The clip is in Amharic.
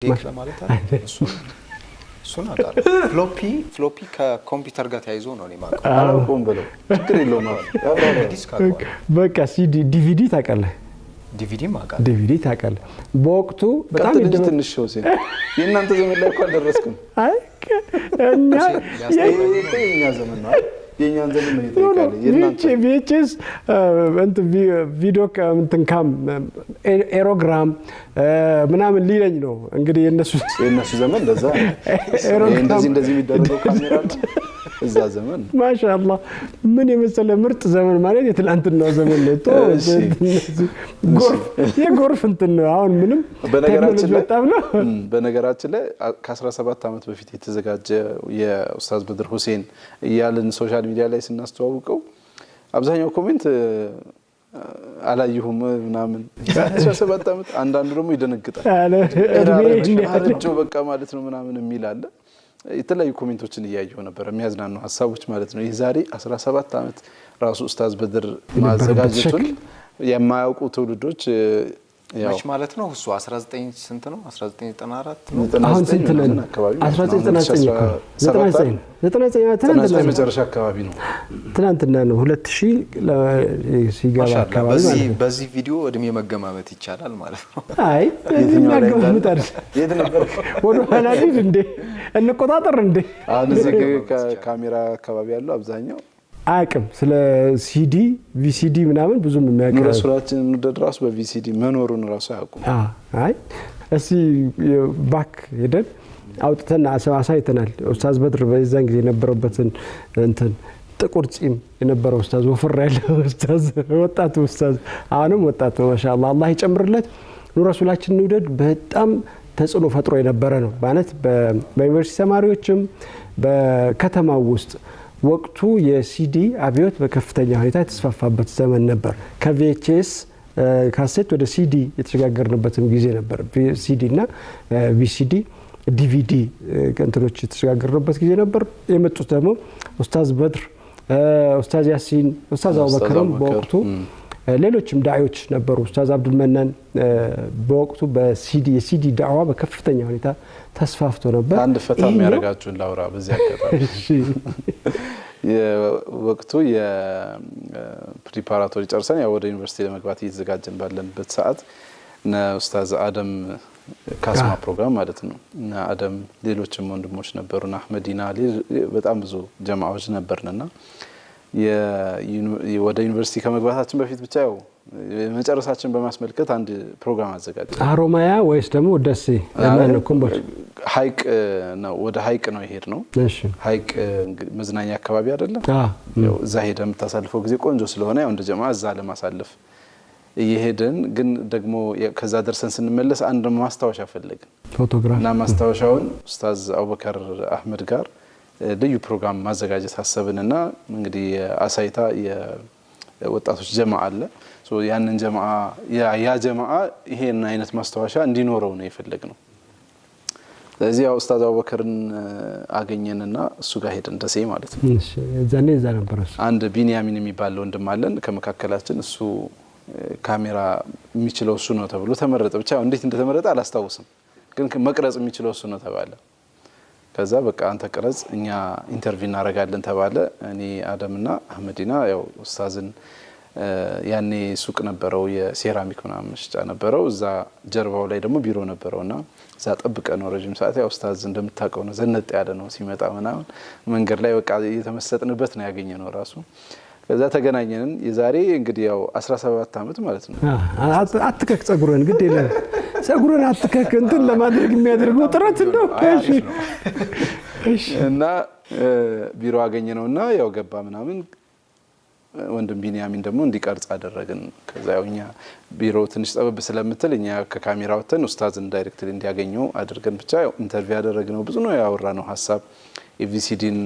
ዲክ ለማለት አይደል እሱን አቃር ፍሎፒ ከኮምፒውተር ጋር ተያይዞ ነው ማለት አላውቀውም ብለው ችግር የለውም ማለት ዲስክ አቋ በቃ ሲዲ ዲቪዲ ታውቃለህ ዲቪዲ ማቃል ዲቪዲ ታውቃለህ በወቅቱ በጣም ትንሽ ሾው ሲል የእናንተ ዘመን ላይ እንኳን ደረስኩም አይ እኛ የኛ ዘመን ነው የኛን ዘመን ነው ይጠይቃል የእናንተ VHS እንት ቪዲዮ እንትን ካም ኤሮግራም ምናምን ሊለኝ ነው እንግዲህ የነሱ ዘመን ለዛ እንደዚህ የሚደረገው ካሜራ እዛ ዘመን ማሻአላ ምን የመሰለ ምርጥ ዘመን ማለት የትላንትናው ዘመን ነው የጎርፍ እንትን ነው አሁን ምንም በነገራችን ላይ ከ17 አመት በፊት የተዘጋጀ የኡስታዝ በድር ሁሴን ያለን ሶሻል ሚዲያ ላይ ስናስተዋውቀው አብዛኛው ኮሜንት አላየሁም ምናምን 17 አመት አንዳንዱ ደግሞ ይደነግጣል አረጆ በቃ ማለት ነው ምናምን የሚል አለ የተለያዩ ኮሜንቶችን እያየሁ ነበር የሚያዝናኑ ሐሳቦች ማለት ነው የዛሬ 17 አመት ራሱ ኡስታዝ በድር ማዘጋጀቱን የማያውቁ ትውልዶች ያው ማለት ነው እሱ 19 ስንት ነው 1994 ነው አሁን ስንት ነው 1999 መጨረሻ አካባቢ ነው ትናንትና ነው 2000 ሲገባ አካባቢ በዚህ ቪዲዮ እድሜ መገማመት ይቻላል ማለት ነው አይ የትኛው ላይ እንዳለ የት ነበር ወደ ኋላ እንዴ እንቆጣጠር እንዴ አሁን እዚህ ካሜራ አካባቢ ያለው አብዛኛው አቅም ስለ ሲዲ ቪሲዲ ምናምን ብዙም የሚያቀርብ ረሱላችን እንደድራስ በቪሲዲ መኖሩን ራሱ ያውቁ አይ እሺ ባክ ሄደን አውጥተን አሳይተናል ኡስታዝ በድር በዛን ጊዜ የነበረበትን እንትን ጥቁር ጺም የነበረው ኡስታዝ ወፈር ያለው ኡስታዝ ወጣት ኡስታዝ አሁንም ወጣት ነው ማሻአላ አላህ ይጨምርለት ረሱላችን ንውደድ በጣም ተጽዕኖ ፈጥሮ የነበረ ነው ማለት በዩኒቨርሲቲ ተማሪዎችም በከተማው ውስጥ ወቅቱ የሲዲ አብዮት በከፍተኛ ሁኔታ የተስፋፋበት ዘመን ነበር ከቪኤችኤስ ካሴት ወደ ሲዲ የተሸጋገርንበትም ጊዜ ነበር ሲዲ እና ቪሲዲ ዲቪዲ እንትኖች የተሸጋገርንበት ጊዜ ነበር የመጡት ደግሞ ኡስታዝ በድር ኡስታዝ ያሲን ኡስታዝ አቡበከርም በወቅቱ ሌሎችም ዳዒዎች ነበሩ ኡስታዝ አብዱል መናን በወቅቱ የሲዲ ዳዕዋ በከፍተኛ ሁኔታ ተስፋፍቶ ነበር አንድ ፈታም ያረጋችሁ ላውራ በዚያ አጋጣሚ የወቅቱ የፕሪፓራቶሪ ጨርሰን ያው ወደ ዩኒቨርሲቲ ለመግባት እየተዘጋጀን ባለንበት ሰዓት እና ኡስታዝ አደም ካስማ ፕሮግራም ማለት ነው እና አደም ሌሎችም ወንድሞች ነበሩና አህመዲና በጣም ብዙ ጀማዓዎች ነበርንና ወደ ዩኒቨርሲቲ ከመግባታችን በፊት ብቻ ያው መጨረሻችን በማስመልከት አንድ ፕሮግራም አዘጋጀ አሮማያ ወይስ ደግሞ ደሴ ለማን ኮምቦች ሃይቅ ነው ወደ ሃይቅ ነው ይሄድ ነው እሺ ሃይቅ መዝናኛ አካባቢ አይደለም ያው እዛ ሄደን ተሳልፈው ጊዜ ቆንጆ ስለሆነ ያው እንደ ጀማዓ እዛ ለማሳለፍ እየሄደን ግን ደግሞ ከዛ ደርሰን ስንመለስ አንድ ማስታወሻ ፈለግን ፎቶግራፍ እና ማስታወሻውን ኡስታዝ አቡበከር አህመድ ጋር ልዩ ፕሮግራም ማዘጋጀት ሐሳብንና እንግዲህ አሳይታ የወጣቶች ጀማዓ አለ ያንን ጀማዓ ያ ጀማዓ ይሄን አይነት ማስታወሻ እንዲኖረው ነው የፈለግነው ስለዚህ ያው ኡስታዝ አቡበከርን አገኘንና እሱ ጋር ሄደን ደሴ ማለት ነው እሺ እዛኔ እዛ ነበር አንድ ቢንያሚን የሚባል ወንድም አለን ከመካከላችን እሱ ካሜራ የሚችለው እሱ ነው ተብሎ ተመረጠ ብቻ እንዴት እንደተመረጠ አላስታውስም ግን መቅረጽ የሚችለው እሱ ነው ተባለ ከዛ በቃ አንተ ቀረጽ እኛ ኢንተርቪው እናረጋለን ተባለ እኔ አደምና አህመዲና ያው ኡስታዝን ያኔ ሱቅ ነበረው የሴራሚክ ምናምን መሸጫ ነበረው እዛ ጀርባው ላይ ደግሞ ቢሮ ነበረውና እዛ ጠብቀ ነው ረጅም ሰዓት ያው ኡስታዝ እንደምታውቀው ነው ዘነጥ ያለ ነው ሲመጣ ምናምን መንገድ ላይ በቃ እየተመሰጥንበት ነው ያገኘነው ራሱ ከዛ ተገናኘን የዛሬ እንግዲህ ያው 17 አመት ማለት ነው አትከክ ጸጉሩን ግድ የለም ጸጉሩን አትከክ እንትን ለማድረግ የሚያደርገው ጥረት ነው እሺ እና ቢሮ አገኘነውና ያው ገባ ምናምን ወንድም ቢንያሚን ደግሞ እንዲቀርጽ አደረግን ከዛ ያውኛ ቢሮ ትንሽ ጠበብ ስለምትል እኛ ከካሜራው ተን ኡስታዝን ዳይሬክትሊ እንዲያገኙ አድርገን ብቻ ያው ኢንተርቪው ያደረግነው ብዙ ነው ያወራነው ሐሳብ የቪሲዲን